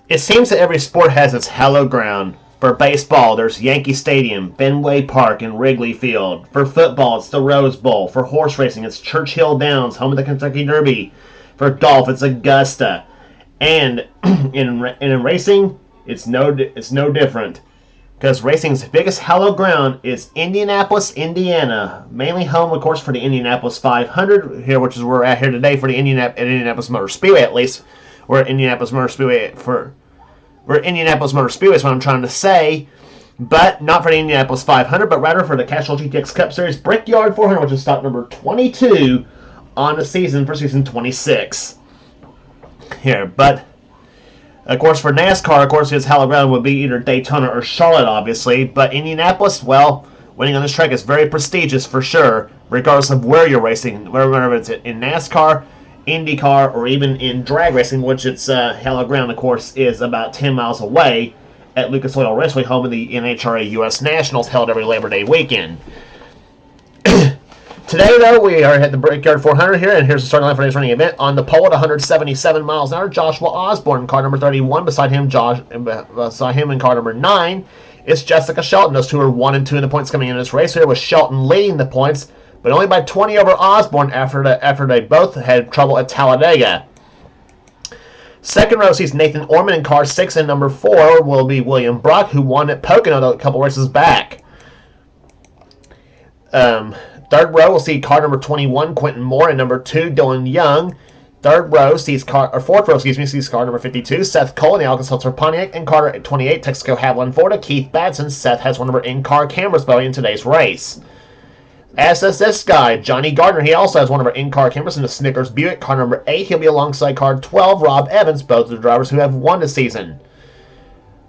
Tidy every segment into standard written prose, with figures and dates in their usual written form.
It seems that every sport has its hallowed ground. For baseball, there's Yankee Stadium, Fenway Park, and Wrigley Field. For football, it's the Rose Bowl. For horse racing, it's Churchill Downs, home of the Kentucky Derby. For golf, it's Augusta. And in racing, it's no different. Because racing's biggest hallowed ground is Indianapolis, Indiana. Mainly home, of course, for the Indianapolis 500 here, which is where we're at here today for the Indianapolis Motor Speedway, at least. We're at Indianapolis Motor Speedway We're at Indianapolis Motor Speedway is what I'm trying to say. But not for the Indianapolis 500, but rather for the Castrol GTX Cup Series Brickyard 400, which is stock number 22 on the season for season 26. Here, but of course for NASCAR, of course his hallowed ground would be either Daytona or Charlotte, obviously. But Indianapolis, well, winning on this track is very prestigious for sure, regardless of where you're racing, whether it's in NASCAR, IndyCar, or even in drag racing, which its hallowed ground, of course, is about 10 miles away at Lucas Oil Raceway, home of the NHRA U.S. Nationals held every Labor Day weekend. Today, though, we are at the Brickyard 400 here, and here's the starting line for today's running event. On the pole at 177 miles an hour, Joshua Osborne, car number 31. Beside him in car number 9 is Jessica Shelton. Those two are 1 and 2 in the points coming in this race here, with Shelton leading the points, but only by 20 over Osborne after they both had trouble at Talladega. Second row sees Nathan Orman in car 6, and number 4 will be William Brock, who won at Pocono a couple races back. Third row will see car number 21, Quentin Moore, and number 2, Dylan Young. Fourth row sees car number 52, Seth Cole in the Alka-Seltzer Pontiac, and car 28, Texaco Haviland Ford, Keith Batson. Seth has one of our in-car cameras in today's race. As does this guy, Johnny Gardner. He also has one of our in-car cameras in the Snickers Buick, car number 8. He'll be alongside car 12, Rob Evans, both of the drivers who have won this season.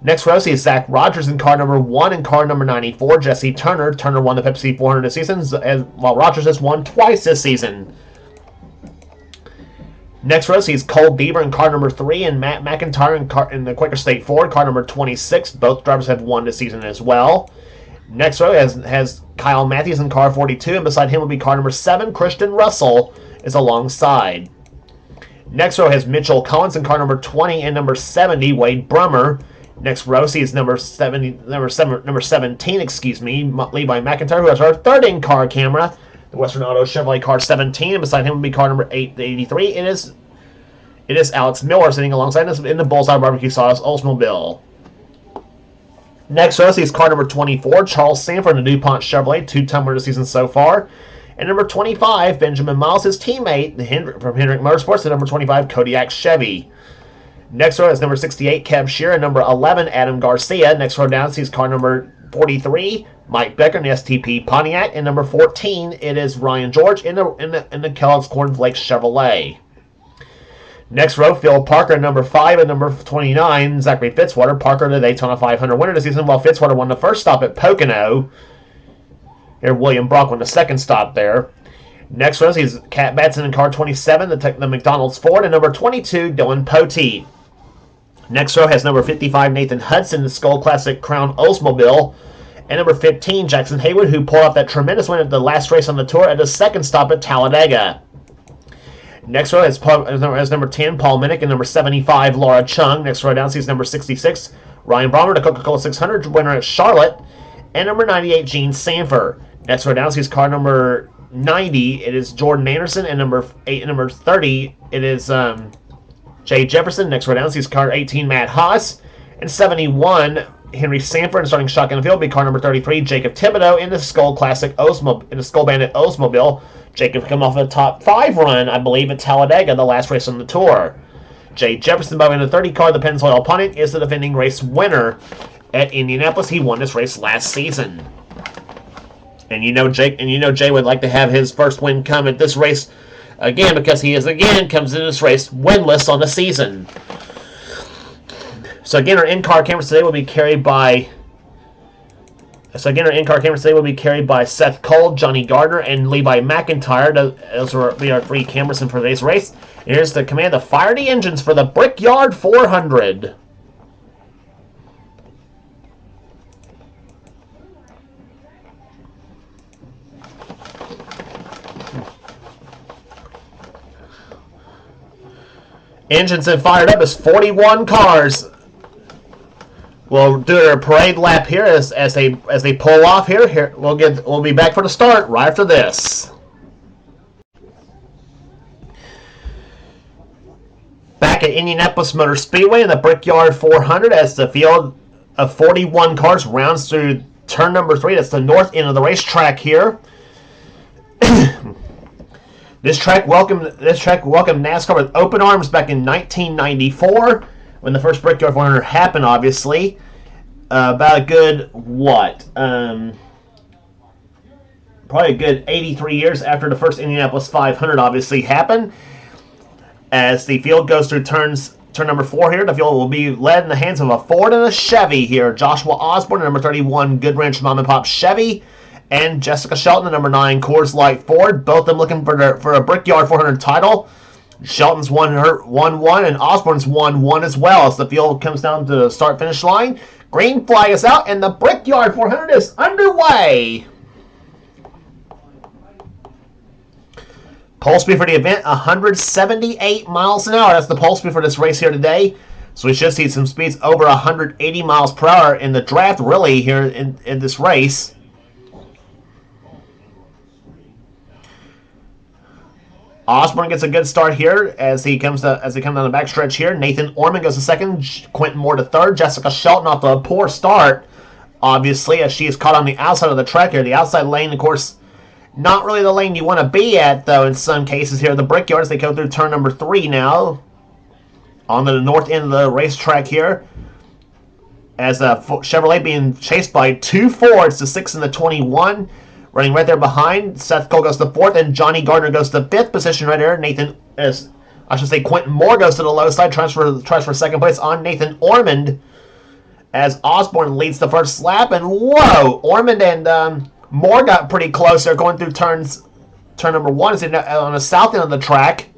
Next row sees Zach Rogers in car number 1 and car number 94, Jesse Turner. Turner won the Pepsi 400 this season, while Rogers has won twice this season. Next row sees Cole Bieber in car number 3 and Matt McIntyre in the Quaker State Ford, car number 26. Both drivers have won this season as well. Next row has Kyle Matthews in car 42, and beside him will be car number 7, Christian Russell is alongside. Next row has Mitchell Collins in car number 20 and number 70, Wade Brummer. Next row sees number 17, Levi McIntyre, who has our third in-car camera, the Western Auto Chevrolet car 17, and beside him will be car number 883. It is Alex Miller sitting alongside us in the Bullseye Barbecue Sauce Oldsmobile. Next row sees car number 24, Charles Sanford in the DuPont Chevrolet, 2-time winner this season so far. And number 25, Benjamin Miles, his teammate from Hendrick Motorsports, and number 25, Kodiak Chevy. Next row is number 68, Kev Shearer, and number 11, Adam Garcia. Next row down sees car number 43, Mike Becker in the STP Pontiac, and number 14, it is Ryan George in the Kellogg's Corn Flakes Chevrolet. Next row, Phil Parker, number 5, and number 29, Zachary Fitzwater. Parker, the Daytona 500 winner this season, while Fitzwater won the first stop at Pocono. Here, William Brock won the second stop there. Next row, he's Cat Batson in car 27, the McDonald's Ford, and number 22, Dylan Poteet. Next row has number 55, Nathan Hudson, the Skull Classic Crown Oldsmobile, and number 15, Jackson Haywood, who pulled off that tremendous win at the last race on the tour at the second stop at Talladega. Next row has number 10, Paul Minnick, and number 75, Laura Chung. Next row down sees number 66, Ryan Brommer, the Coca-Cola 600 winner at Charlotte, and number 98, Gene Sanford. Next row down sees car number 90, it is Jordan Anderson, and number 30, it is Jay Jefferson. Next row down sees car 18, Matt Haas, and 71, Henry Sanford. And starting shotgun in the field will be car number 33, Jacob Thibodeau in the Skull Classic Oldsmobile, in the Skull Bandit Oldsmobile. Jacob come off a top 5 run, I believe, at Talladega, the last race on the tour. Jay Jefferson, by the 30 car, the Pennzoil Pontiac, is the defending race winner at Indianapolis. He won this race last season. And you know Jay would like to have his first win come at this race again, because he comes into this race winless on the season. So again, our in-car cameras today will be carried by Seth Cole, Johnny Gardner, and Levi McIntyre. Those will be our 3 cameras in for today's race. And here's the command to fire the engines for the Brickyard 400. Engines and fired up as 41 cars will do their parade lap here as they pull off here. Here we'll be back for the start right after this. Back at Indianapolis Motor Speedway in the Brickyard 400 as the field of 41 cars rounds through turn number 3. That's the north end of the racetrack here. This track welcomed NASCAR with open arms back in 1994 when the first Brickyard 400 happened, obviously. About a good, probably a good 83 years after the first Indianapolis 500 obviously happened. As the field goes through turn number 4 here, the field will be led in the hands of a Ford and a Chevy here. Joshua Osborne, number 31 Good Ranch Mom and Pop Chevy, and Jessica Shelton, the number 9 Coors Light Ford. Both of them looking for a Brickyard 400 title. Shelton's won 1-1 and Osborne's won 1 as well as the field comes down to the start-finish line. Green flag is out and the Brickyard 400 is underway. Pole speed for the event, 178 miles an hour. That's the pole speed for this race here today. So we should see some speeds over 180 miles per hour in the draft, really, here in this race. Osborne gets a good start here as he comes down the backstretch here. Nathan Orman goes to second, Quentin Moore to third. Jessica Shelton off to a poor start, obviously, as she is caught on the outside of the track here. The outside lane, of course, not really the lane you want to be at, though, in some cases here. The Brickyards, they go through turn number 3 now. On the north end of the racetrack here. As Chevrolet being chased by 2 Fords, the 6 and the 21. Running right there behind. Seth Cole goes to 4th, and Johnny Gardner goes to 5th position right there. Quentin Moore goes to the low side, tries for second place on Nathan Ormond. As Osborne leads the first lap, and whoa! Ormond and Moore got pretty close there going through turn number 1 is on the south end of the track.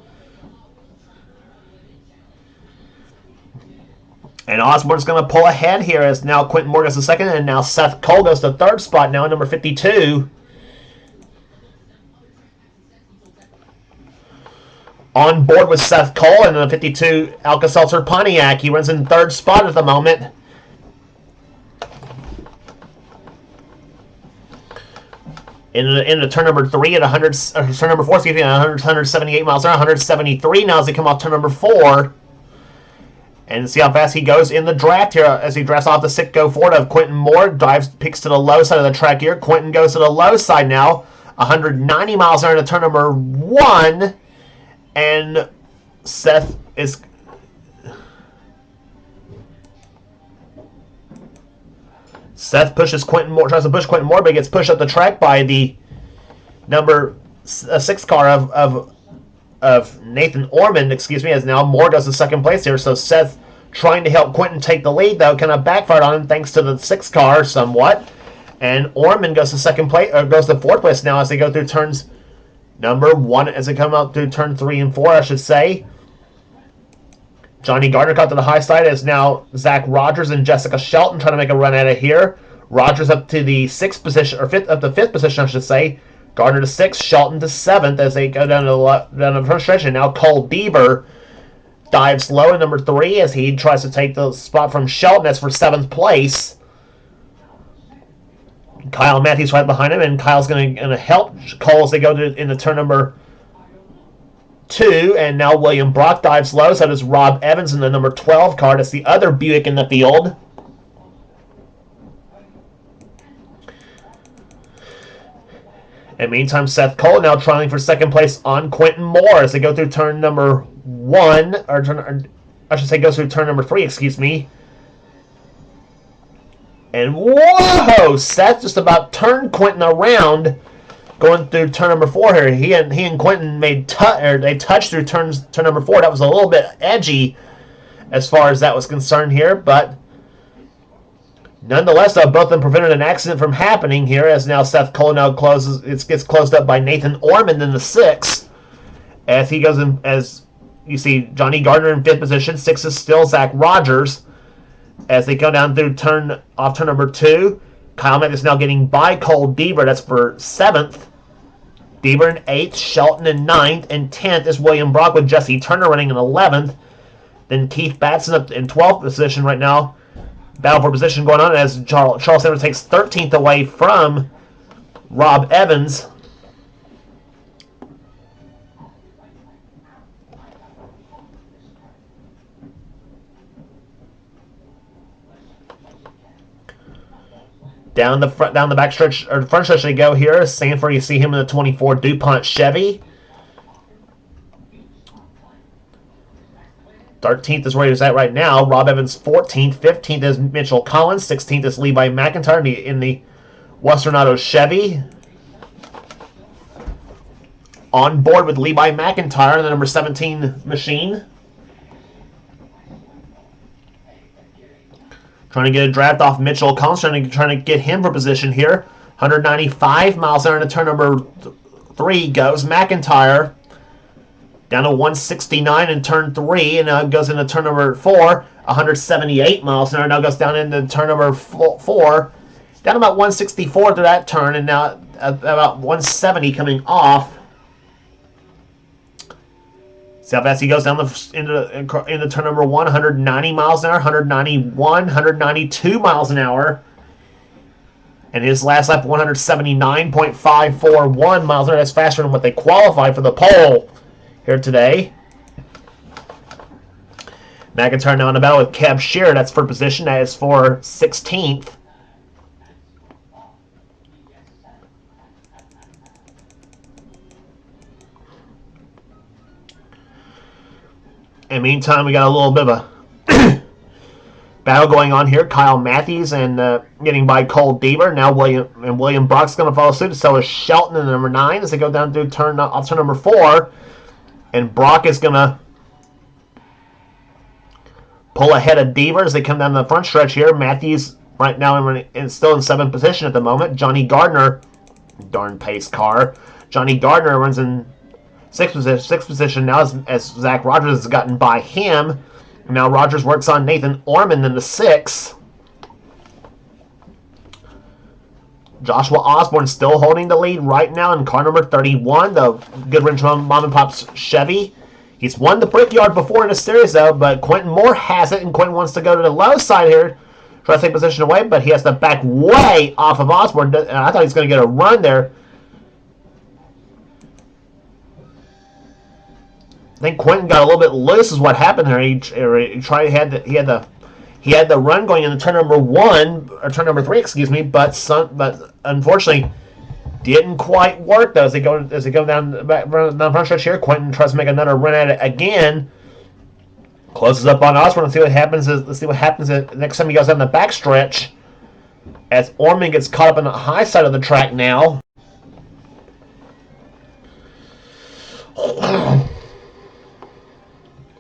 And Osborne's going to pull ahead here as now Quentin Moore goes to second, and now Seth Cole goes to third spot now, number 52. On board with Seth Cole and the 52 Alka-Seltzer Pontiac. He runs in third spot at the moment. In the turn number 3 at turn number 4, excuse me, 178 miles an hour, 173 now as they come off turn number 4. And see how fast he goes in the draft here as he drafts off the Sitco Ford of Quentin Moore. Picks to the low side of the track here. Quentin goes to the low side now, 190 miles an hour into turn number 1. And Seth pushes Quentin Moore, tries to push Quentin Moore, but he gets pushed up the track by the number 6 car of Nathan Ormond, as now Moore goes to second place here. So Seth trying to help Quentin take the lead, though, kind of backfired on him thanks to the 6 car somewhat. And Ormond goes to second place, or goes to 4th place now as they go through turns number 1, as they come out through turn 3 and 4, I should say. Johnny Gardner got to the high side as now Zach Rogers and Jessica Shelton trying to make a run at it here. Rogers up to the 6th position, or up to 5th position, I should say. Gardner to 6th, Shelton to 7th as they go down the first stretch. And now Cole Bieber dives low in number 3 as he tries to take the spot from Shelton. That's for 7th place. Kyle Matthews right behind him, and Kyle's going to help Cole as they go into turn number 2. And now William Brock dives low. So does Rob Evans in the number 12 car. That's the other Buick in the field. And meantime, Seth Cole now trying for second place on Quentin Moore as they go through turn number 1, goes through turn number 3, excuse me. And whoa! Seth just about turned Quentin around going through turn number 4 here. He and Quentin they touched through turn number 4. That was a little bit edgy as far as that was concerned here, but nonetheless, both of them prevented an accident from happening here as now Seth Cole now gets closed up by Nathan Ormond in the 6th. As he goes in, as you see Johnny Gardner in 5th position. 6th is still Zach Rogers. As they go down through turn number 2. Kyle Mack is now getting by Cole Bieber. That's for 7th. Bieber in 8th. Shelton in 9th. And 10th is William Brock with Jesse Turner running in 11th. Then Keith Batson up in 12th position right now. Battle for position going on as Charles Sanford takes 13th away from Rob Evans. Down the back stretch, or the front stretch they go here. Sanford, you see him in the 24 DuPont Chevy. 13th is where he's at right now. Rob Evans 14th. 15th is Mitchell Collins. 16th is Levi McIntyre in the Western Auto Chevy. On board with Levi McIntyre in the number 17 machine. Trying to get a draft off Mitchell Collins, trying to get him for position here. 195 miles an hour into turn number 3 goes McIntyre. Down to 169 in turn 3, and now goes into turn number 4. 178 miles an hour, now goes down into turn number 4. Down about 164 to that turn, and now about 170 coming off. See how fast he goes down into turn number 1. 190 miles an hour, 191, 192 miles an hour. And his last lap, 179.541 miles an hour. That's faster than what they qualified for the pole here today. McIntyre now in a battle with Kev Shearer. That's for position. That is for 16th. In the meantime, we got a little bit of a battle going on here. Kyle Matthews and getting by Cole Deaver. Now William Brock's going to follow suit. So is Shelton in number 9 as they go down to turn number 4. And Brock is going to pull ahead of Deaver as they come down the front stretch here. Matthews right now is still in 7th position at the moment. Johnny Gardner, darn pace car. Johnny Gardner runs in 6th position now as Zach Rogers has gotten by him. Now Rogers works on Nathan Orman in the 6th. Joshua Osborne still holding the lead right now in car number 31, the Goodwrench Mom and Pop's Chevy. He's won the Brickyard before in a series though, but Quentin Moore has it, and Quentin wants to go to the low side here, try to take position away, but he has to back way off of Osborne. I thought he was going to get a run there. I think Quentin got a little bit loose is what happened there. He had the run going into turn number 1 or turn number 3, excuse me, but unfortunately didn't quite work though. As they go down the front stretch here, Quentin tries to make another run at it again. Closes up on Osborne. Let's see what happens. Next time he goes down the back stretch. As Orman gets caught up on the high side of the track now.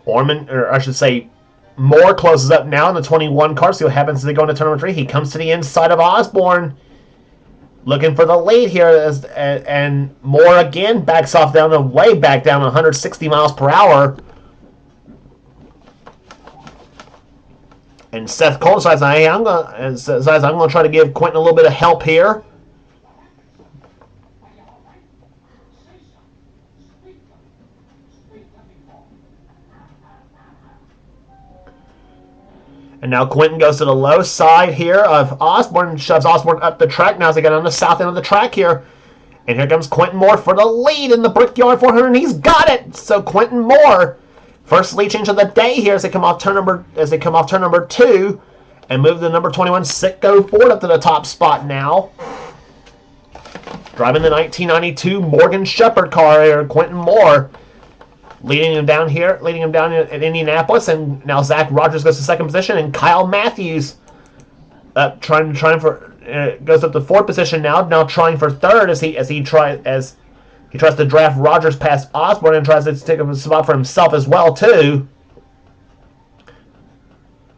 Orman, or I should say, Moore closes up now in the 21 car. See what happens as they go into turn number 3. He comes to the inside of Osborne, looking for the lead here, and Moore again backs off down the way back down 160 miles per hour. And Seth Cole decides, I'm going to try to give Quentin a little bit of help here. And now Quentin goes to the low side here of Osborne and shoves Osborne up the track now as they get on the south end of the track here. And here comes Quentin Moore for the lead in the Brickyard 400, and he's got it! So Quentin Moore, first lead change of the day here as they come off turn number 2 and move the number 21 Sitco Ford up to the top spot now. Driving the 1992 Morgan Shepherd car here, Quentin Moore. Leading him down at Indianapolis, and now Zach Rogers goes to 2nd position, and Kyle Matthews goes up to 4th position now trying for 3rd as he tries to draft Rogers past Osborne and tries to take a spot for himself as well too.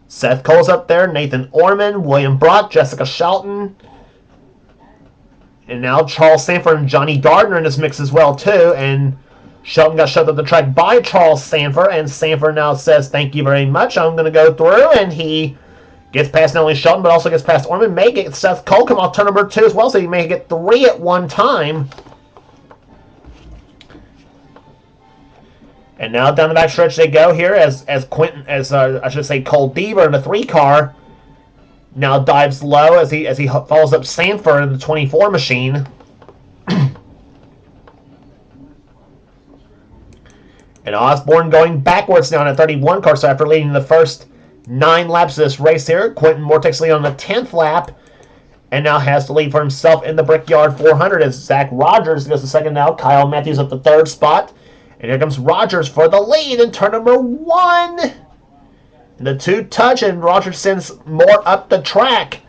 Seth Cole's up there, Nathan Orman, William Brock, Jessica Shelton, and now Charles Sanford and Johnny Gardner in this mix as well too, and Shelton got shoved up the track by Charles Sanford, and Sanford now says, thank you very much, I'm going to go through, and he gets past not only Shelton, but also gets past Orman, may get Seth Cole come off turn number 2 as well, so he may get 3 at one time. And now down the back stretch they go here as I should say Cole Deaver in the 3 car now dives low as he follows up Sanford in the 24 machine. And Osborne going backwards now in a 31 car, so after leading the first 9 laps of this race here, Quentin Moore takes the lead on the 10th lap and now has to lead for himself in the Brickyard 400 as Zach Rogers goes to second now. Kyle Matthews at the 3rd spot. And here comes Rogers for the lead in turn number 1. And the 2 touch, and Rogers sends Moore up the track.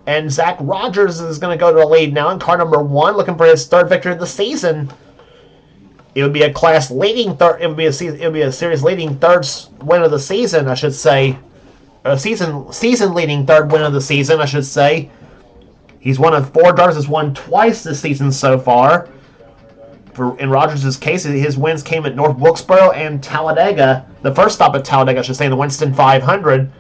And Zach Rogers is going to go to the lead now in car number 1, looking for his 3rd victory of the season. It would be a class leading third. It would be a series leading 3rd win of the season, I should say. A season leading 3rd win of the season, I should say. He's one of 4 drivers that's won twice this season so far. In Rogers' case, his wins came at North Wilkesboro and Talladega. The first stop at Talladega, I should say, in the Winston 500.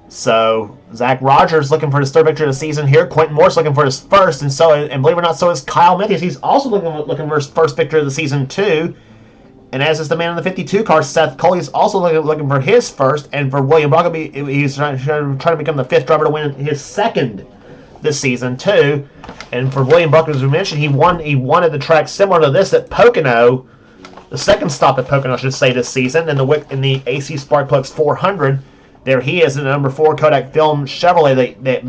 So Zach Rogers looking for his 3rd victory of the season here. Quentin Moore's looking for his 1st, and believe it or not, so is Kyle Matthews. He's also looking for his 1st victory of the season too. And as is the man in the 52 car, Seth Cole, he's also looking for his 1st. And for William Brockaby, he's trying to become the 5th driver to win his 2nd this season too. And for William Brockaby, as we mentioned, he won at the track similar to this at Pocono, the 2nd stop at Pocono, I should say, this season in the AC Spark Plugs 400. There he is in the number 4 Kodak Film Chevrolet, that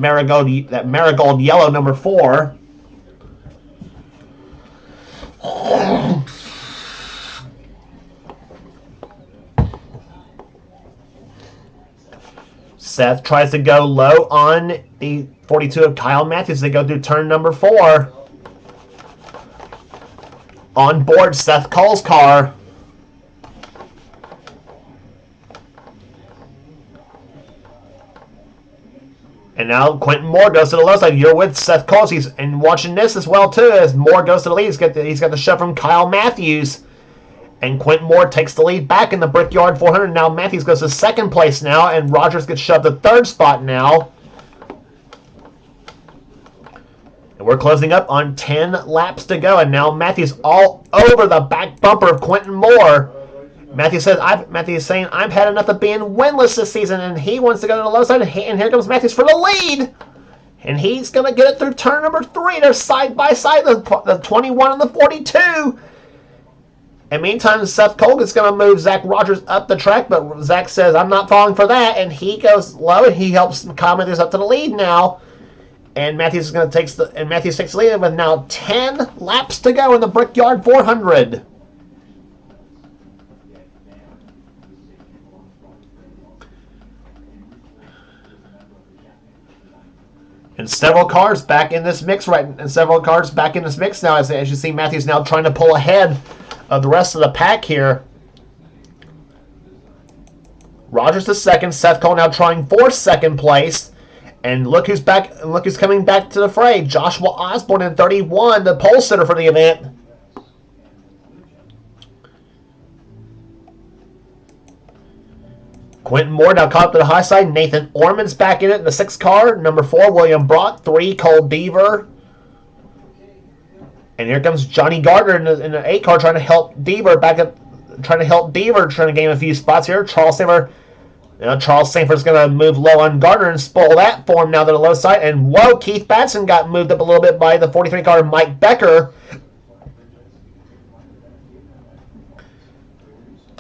marigold yellow number 4. Seth tries to go low on the 42 of Kyle Matthews. They go through turn number 4. On board Seth Cole's car. And now Quentin Moore goes to the low side. You're with Seth Cole. And watching this as well, too, as Moore goes to the lead. He's got the shove from Kyle Matthews. And Quentin Moore takes the lead back in the Brickyard 400. Now Matthews goes to 2nd place now, and Rogers gets shoved to 3rd spot now. And we're closing up on 10 laps to go, and now Matthews all over the back bumper of Quentin Moore. Matthews is saying, I've had enough of being winless this season, and he wants to go to the low side, and here comes Matthews for the lead. And he's going to get it through turn number 3. They're side by side, the 21 and the 42. And meantime, Seth Cole is going to move Zach Rogers up the track, but Zach says, I'm not falling for that, and he goes low, and he helps Kyle Matthews up to the lead now. And Matthews takes the lead with now 10 laps to go in the Brickyard 400. And several cars back in this mix now, as you see Matthews now trying to pull ahead of the rest of the pack here. Rogers is 2nd. Seth Cole now trying for 2nd place. And look who's back. Look who's coming back to the fray. Joshua Osborne in 31, the pole sitter for the event. Quentin Moore now caught up to the high side. Nathan Orman's back in it in the 6th car. Number 4, William Brock. 3, Cole Deaver. And here comes Johnny Gardner in the 8 car trying to help Deaver trying to gain a few spots here. Charles Sanford's going to move low on Gardner and spoil that for him now to the low side. And whoa, Keith Batson got moved up a little bit by the 43 car Mike Becker.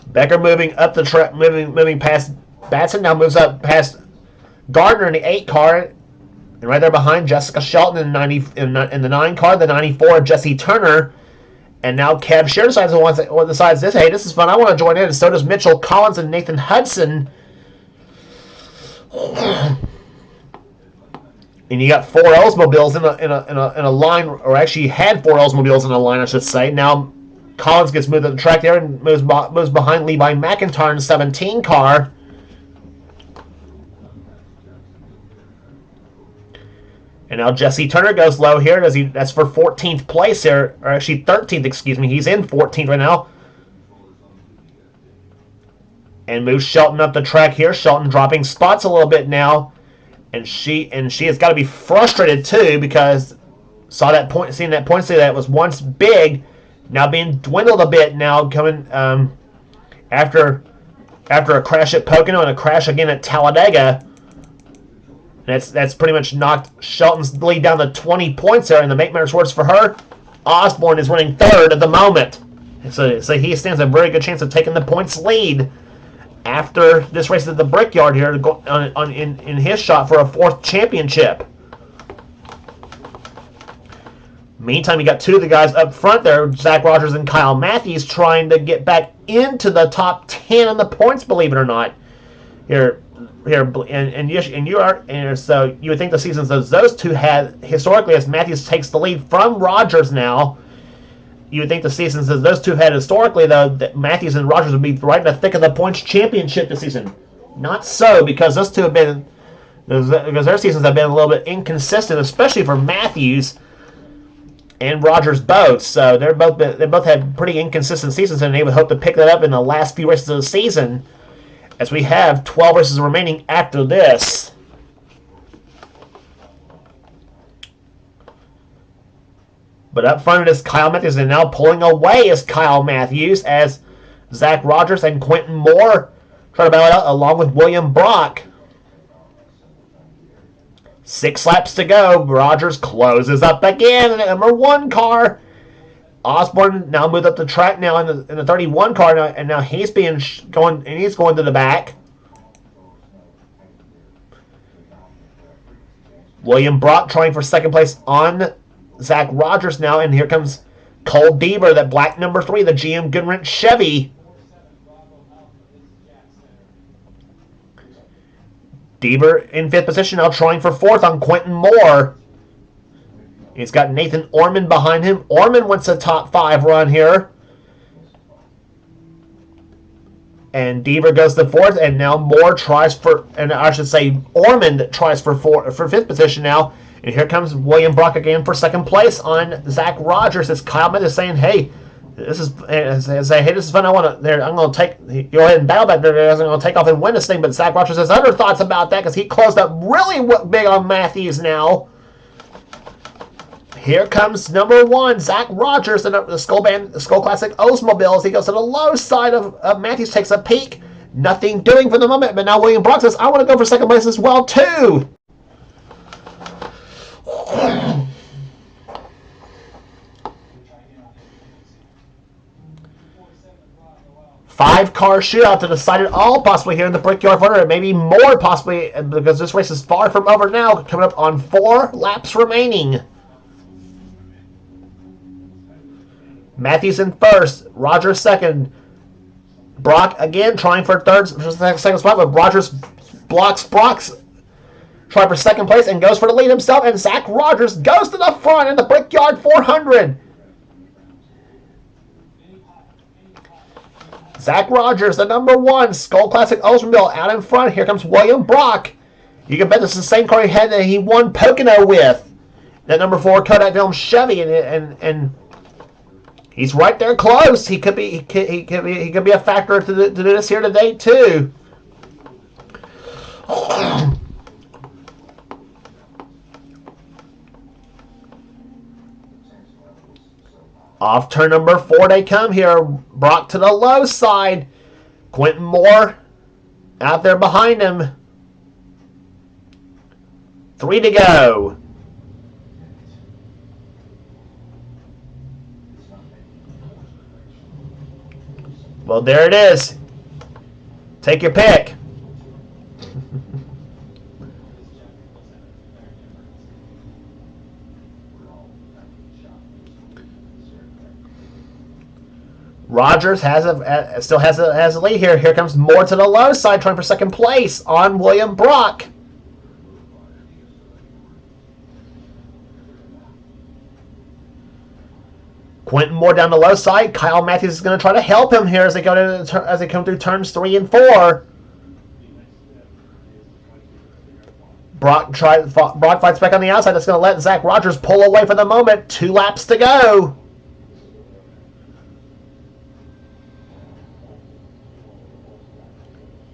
Becker moving up the track, moving past Batson, now moves up past Gardner in the 8 car. And right there behind, Jessica Shelton in the 9 car, the 94 Jesse Turner. And now Kev Shear decides this. Hey, this is fun. I want to join in. And so does Mitchell Collins and Nathan Hudson. And you got 4 Oldsmobiles in a line, or actually you had 4 Oldsmobiles in a line, I should say. Now Collins gets moved to the track there and moves behind Levi McIntyre in the 17 car. And now Jesse Turner goes low here. That's for 14th place here, or actually 13th, excuse me. He's in 14th right now. And moves Shelton up the track here. Shelton dropping spots a little bit now. And she has got to be frustrated too, because seeing that point lead that was once big, now being dwindled a bit. Now coming after a crash at Pocono and a crash again at Talladega. That's pretty much knocked Shelton's lead down to 20 points there. And the make matters worse for her, Osborne is running third at the moment. So he stands a very good chance of taking the points lead after this race at the Brickyard here in his shot for a fourth championship. Meantime, you got two of the guys up front there, Zach Rogers and Kyle Matthews, trying to get back into the top 10 in the points, believe it or not. So you would think the seasons those two had historically, as Matthews takes the lead from Rogers now, you would think the seasons as those two had historically, though, that Matthews and Rogers would be right in the thick of the points championship this season. Not so, because those two have been, because their seasons have been a little bit inconsistent, especially for Matthews and Rogers both. So they both had pretty inconsistent seasons, and they would hope to pick that up in the last few races of the season, as we have 12 races remaining after this. But up front is Kyle Matthews, and now pulling away is Kyle Matthews as Zach Rogers and Quentin Moore try to battle it out along with William Brock. 6 laps to go. Rogers closes up again in the number 1 car. Osborne now moved up the track now in the 31 car, now, and now he's going to the back. William Brock trying for second place on Zach Rogers now, and here comes Cole Deaver, that black number 3, the GM Goodwrench Chevy. Deaver in 5th position now, trying for 4th on Quentin Moore. He's got Nathan Orman behind him. Orman wants a top 5 run here. And Deaver goes to 4th, and now Moore tries for, and I should say Orman tries for 5th position now. And here comes William Brock again for 2nd place on Zach Rogers. As Kyle Matthews saying, "Hey, this is fun. I'm going to take. Go ahead and battle back there. I'm going to take off and win this thing." But Zach Rogers has other thoughts about that because he closed up really big on Matthews now. Here comes number 1, Zach Rogers, the Skull Classic Oldsmobile. As he goes to the low side of Matthews, takes a peek. Nothing doing for the moment, but now William Brock says, "I want to go for 2nd place as well too." 5-car shootout to decide it all possibly here in the Brickyard Runner, and maybe more possibly, because this race is far from over now, coming up on 4 laps remaining. Matthews in 1st, Rogers 2nd, Brock again trying for 2nd spot, but Rogers blocks Brock's try for 2nd place and goes for the lead himself, and Zach Rogers goes to the front in the Brickyard 400. Zach Rogers, the number 1 Skull Classic Oldsmobile, out in front. Here comes William Brock. You can bet this is the same car he won Pocono with. That number 4 Kodak Film Chevy, and he's right there close. He could be a factor to do this here today too. Off turn number 4 they come here. Brock to the low side. Quentin Moore out there behind him. 3 to go. Well, there it is. Take your pick. Rogers still has a lead here. Here comes Moore to the low side, trying for 2nd place on William Brock. Quentin Moore down the low side. Kyle Matthews is going to try to help him here as they come through turns 3 and 4. Brock fights back on the outside. That's going to let Zach Rogers pull away for the moment. 2 laps to go.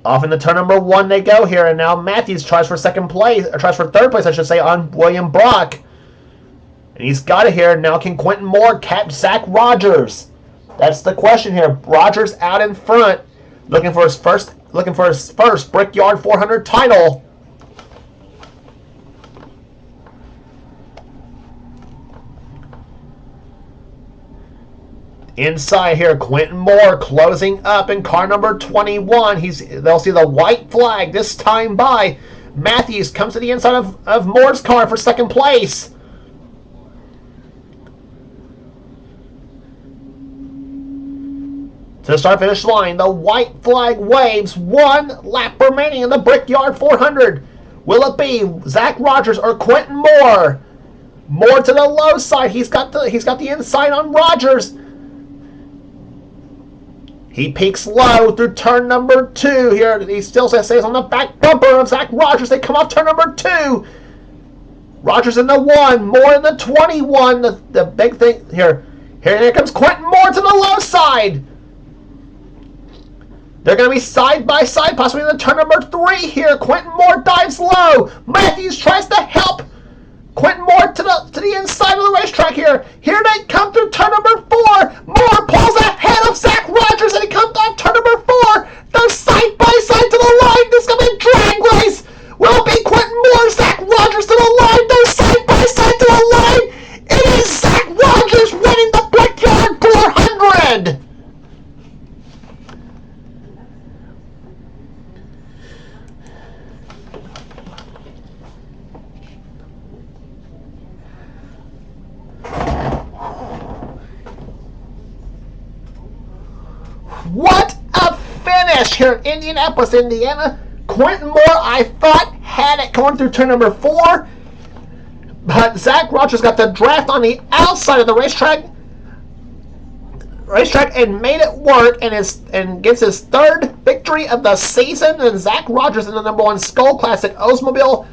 Off into turn number 1 they go here, and now Matthews tries for 2nd place, or tries for 3rd place, I should say, on William Brock. And he's got it here. Now can Quentin Moore catch Zach Rogers? That's the question here. Rogers out in front, looking for his first Brickyard 400 title. Inside here, Quentin Moore closing up in car number 21. They'll see the white flag this time by. Matthews comes to the inside of Moore's car for second place. To the start-finish line, the white flag waves. 1 lap remaining in the Brickyard 400. Will it be Zach Rogers or Quentin Moore? Moore to the low side. He's got the inside on Rogers. He peaks low through turn number 2 here. He still stays on the back bumper of Zach Rogers. They come off turn number 2. Rogers in the 1, Moore in the 21. The big thing here. Here comes Quentin Moore to the low side. They're going to be side by side, possibly in the turn number 3 here. Quentin Moore dives low. Matthews tries to help Quentin Moore to the inside of the racetrack here. Here they come through turn number 4. Moore pulls ahead of Zach Rogers, and he comes off turn number 4. They're side by side to the line. This is going to be a drag race. Will it be Quentin Moore, Zach Rogers to the line? They're side by side to the line. It is Zach Rogers winning the Brickyard 400. What a finish here in Indianapolis, Indiana. Quentin Moore, I thought, had it going through turn number 4. But Zach Rogers got the draft on the outside of the racetrack and made it work, and gets his 3rd victory of the season. And Zach Rogers in the number 1 Skull Classic Oldsmobile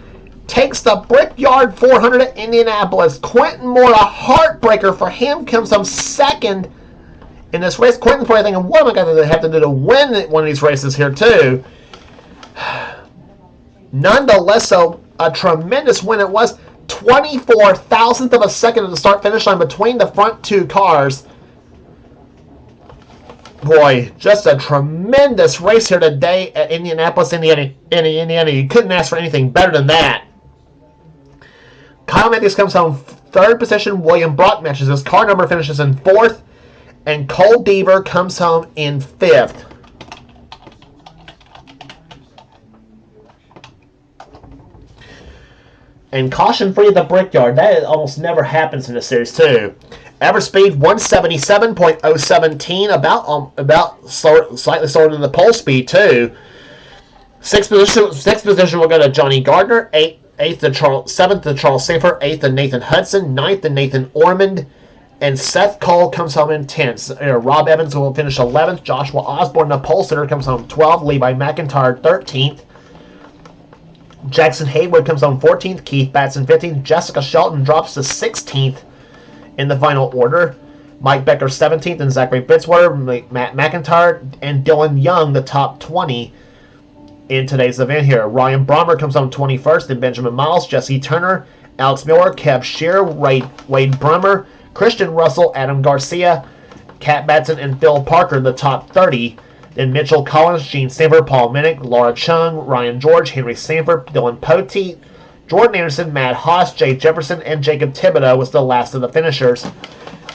takes the Brickyard 400 at Indianapolis. Quentin Moore, a heartbreaker for him, comes home 2nd in this race. Quentin's probably thinking, what am I going to have to do to win one of these races here too? Nonetheless, so a tremendous win it was. 24 thousandth of a second at the start-finish line between the front 2 cars. Boy, just a tremendous race here today at Indianapolis, Indiana. You couldn't ask for anything better than that. Kyle Matthews comes home 3rd position. William Brock matches his car number, finishes in 4th. And Cole Deaver comes home in 5th. And caution-free at the Brickyard. That almost never happens in this series, too. Average speed 177.017, about slightly slower than the pole speed, too. 6th position will go to Johnny Gardner. 7th to Charles Sanford. 8th to Nathan Hudson. 9th to Nathan Ormond. And Seth Cole comes home in 10th. Rob Evans will finish 11th. Joshua Osborne, the pole sitter, comes home 12th. Levi McIntyre, 13th. Jackson Haywood comes home 14th. Keith Batson, 15th. Jessica Shelton drops to 16th in the final order. Mike Becker, 17th. And Zachary Bitzwater, Matt McIntyre, and Dylan Young, the top 20 in today's event here. Ryan Brommer comes home 21st. Then Benjamin Miles, Jesse Turner, Alex Miller, Kev Shearer, Wade Brummer, Christian Russell, Adam Garcia, Kat Batson, and Phil Parker, the top 30. Then Mitchell Collins, Gene Sanford, Paul Minnick, Laura Chung, Ryan George, Henry Sanford, Dylan Poteet, Jordan Anderson, Matt Haas, Jay Jefferson, and Jacob Thibodeau was the last of the finishers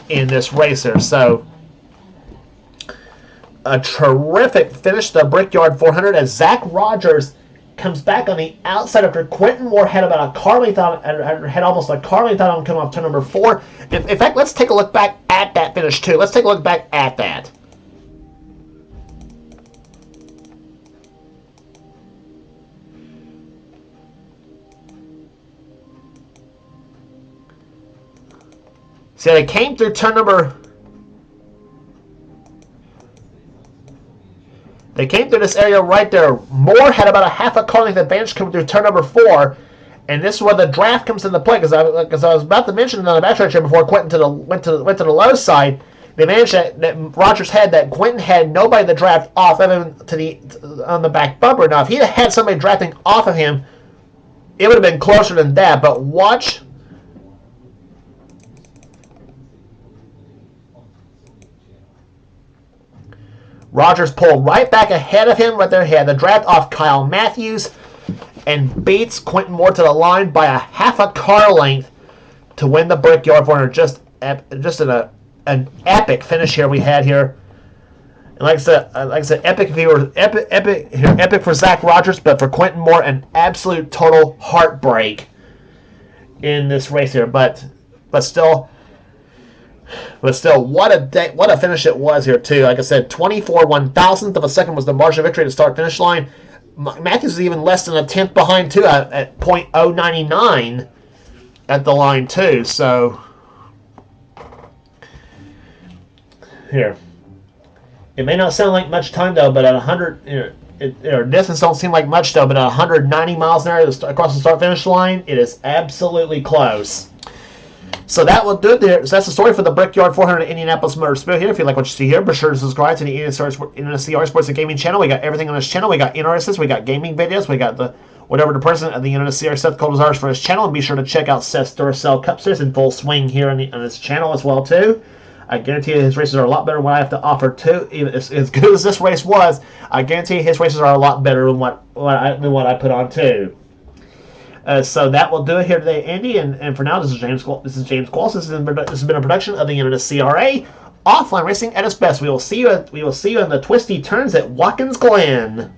in this racer. So, a terrific finish to the Brickyard 400 as Zach Rogers comes back on the outside after Quentin Moore had about a car length on, had almost a car length on him coming off turn number 4. In fact, let's take a look back at that finish too. Let's take a look back at that. See, they came through turn number... They came through this area right there. Moore had about a half a car length advantage coming through turn number 4. And this is where the draft comes into play, because I was about to mention on the backtrack here before Quentin went to the low side. The advantage that Rogers had, that Quentin had nobody to draft off of him on the back bumper. Now, if he had somebody drafting off of him, it would have been closer than that. But watch Rogers pulled right back ahead of him right there. He had the draft off Kyle Matthews and beats Quentin Moore to the line by a half a car length to win the Brickyard 400. Just an epic finish here we had here. And like I said, epic for Zach Rogers, but for Quentin Moore, an absolute total heartbreak in this race here. But still, what a day, what a finish it was here too. Like I said, 24 1,000th of a second was the margin of victory to start finish line. Matthews is even less than a tenth behind too at .099 at the line too. So here. It may not sound like much time though, but at 100, distance don't seem like much though, but at 190 miles an hour across the start-finish line, it is absolutely close. So that will do it there. So that's the story for the Brickyard 400 Indianapolis Motor Speedway here. If you like what you see here, be sure to subscribe to the NNSCRA Sports and Gaming channel. We got everything on this channel. We got NRSs, we got gaming videos, we got whatever the president of the NNSCRA Seth Cole desires for his channel, and be sure to check out Seth's Duracell Cup Series in full swing here on this channel as well too. I guarantee you his races are a lot better than what I have to offer too. Even as good as this race was, I guarantee you his races are a lot better than what I put on too. So that will do it here today, Andy. And for now, this is James Qualls. This has been a production of the NNSCRA Offline Racing at its best. We will see you in the twisty turns at Watkins Glen.